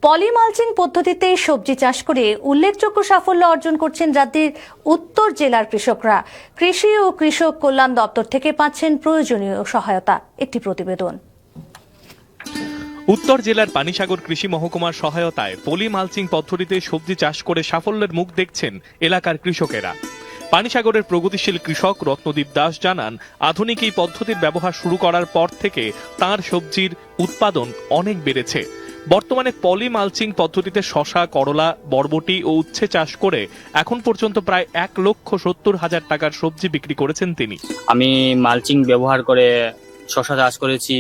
পলিমালচিং পদ্ধতিতে সবজি চাষ করে উল্লেখযোগ্য সাফল্য অর্জন করছেন রাজ্যের উত্তর জেলার কৃষকরা। কৃষি ও কৃষক কল্যাণ দপ্তর থেকে পাচ্ছেন প্রয়োজনীয় সহায়তা। একটি প্রতিবেদন। উত্তর জেলার পানিসাগর কৃষি মহকুমার সহায়তায় পলি মালচিং পদ্ধতিতে সবজি চাষ করে সাফল্যের মুখ দেখছেন এলাকার কৃষকেরা। পানিসাগরের প্রগতিশীল কৃষক রত্নদীপ দাস জানান, আধুনিক এই পদ্ধতির ব্যবহার শুরু করার পর থেকে তার সবজির উৎপাদন অনেক বেড়েছে। বর্তমানে পলি মালচিং পদ্ধতিতে শসা, করলা, বরবটি ও উচ্ছে চাষ করে এখন পর্যন্ত প্রায় 1,70,000 টাকার সবজি বিক্রি করেছেন তিনি। আমি মালচিং ব্যবহার করে শসা চাষ করেছি,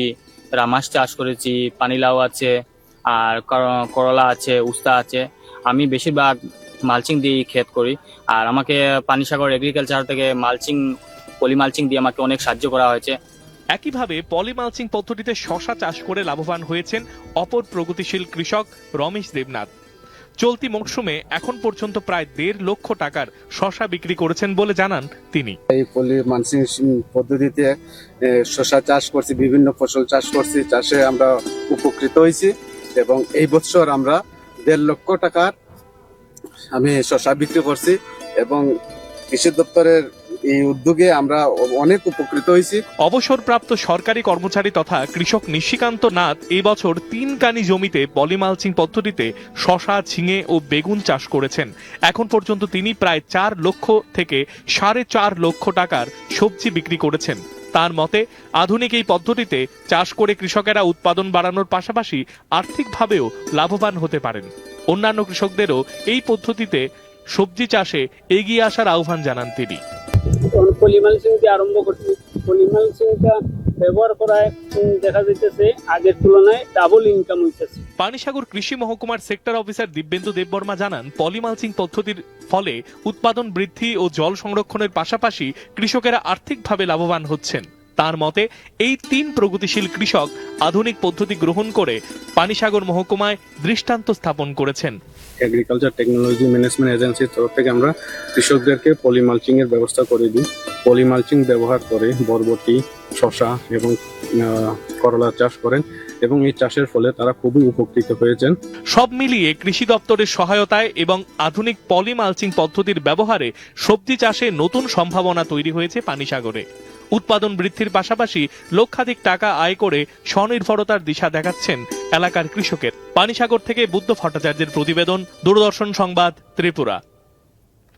রামাস চাষ করেছি, পানিলাউ আছে, আর করলা আছে, উস্তা আছে। আমি বেশিরভাগ মালচিং দিয়ে ক্ষেত করি, আর আমাকে পানিসাগর এগ্রিকালচার থেকে পলি মালচিং দিয়ে আমাকে অনেক সাহায্য করা হয়েছে। একইভাবে পলি মালচিং পদ্ধতিতে শসা চাষ করে লাভবান হয়েছেন অপর প্রগতিশীল কৃষক রমেশ দেবনাথ। চলতি মৌসুমে এখন পর্যন্ত প্রায় 1.5 লক্ষ টাকার শসা বিক্রি করেছেন বলে জানান তিনি। এই পলি মালচিং পদ্ধতিতে শসা চাষ করছি, বিভিন্ন ফসল চাষ করছি, চাষে আমরা উপকৃত হয়েছি এবং এই বছর আমরা 1.5 লক্ষ টাকার আমি শসা বিক্রি করছি এবং কৃষি দপ্তরের এই উদ্যোগে আমরা অনেক উপকৃত হয়েছি। অবসরপ্রাপ্ত সরকারি কর্মচারী তথা কৃষক নিশিকান্ত নাথ এই বছর 3 কানি জমিতে পলি মালচিং পদ্ধতিতে শসা, ঝিঙে ও বেগুন চাষ করেছেন। এখন পর্যন্ত তিনি প্রায় 4 লক্ষ থেকে 4.5 লক্ষ টাকার সবজি বিক্রি করেছেন। তার মতে, আধুনিক এই পদ্ধতিতে চাষ করে কৃষকেরা উৎপাদন বাড়ানোর পাশাপাশি আর্থিকভাবেও লাভবান হতে পারেন। অন্যান্য কৃষকদেরও এই পদ্ধতিতে সবজি চাষে এগিয়ে আসার আহ্বান জানান তিনি। পলিমালচিং দিয়ে আরম্ভ করছি। পলিমালচিংটা ব্যবহার করায় দেখা যাইতেছে আগের তুলনায় ডাবল ইনকাম হইতেছে। পানিসাগর কৃষি মহকুমার সেক্টর অফিসার দিব্যেন্দু দেববর্মা জানান, পলিমালচিং পদ্ধতির ফলে উৎপাদন বৃদ্ধি ও জল সংরক্ষণের পাশাপাশি কৃষকেরা আর্থিকভাবে লাভবান হচ্ছেন। তার মতে, এই 3 প্রগতিশীল কৃষক আধুনিক পদ্ধতি গ্রহণ করে পানিসাগর মহকুমায় দৃষ্টান্ত স্থাপন করেছেন। এগ্রিকালচার টেকনোলজি ম্যানেজমেন্ট এজেন্সির তরফ থেকে আমরা কৃষকদেরকে পলি মালচিং এর ব্যবস্থা করে দিই। পলি মালচিং ব্যবহার করে বরবটি, শসা এবং করলা চাষ করেন এবং এই চাষের ফলে তারা খুবই উপকৃত হয়েছেন। সব মিলিয়ে কৃষি দপ্তরের সহায়তায় এবং আধুনিক পলি মালচিং পদ্ধতির ব্যবহারে সবজি চাষে নতুন সম্ভাবনা তৈরি হয়েছে পানিসাগরে। উৎপাদন বৃদ্ধির পাশাপাশি লক্ষাধিক টাকা আয় করে স্বনির্ভরতার দিশা দেখাচ্ছেন এলাকার কৃষকের। পানিসাগর থেকে বুদ্ধ ভট্টাচার্যের প্রতিবেদন, দূরদর্শন সংবাদ, ত্রিপুরা।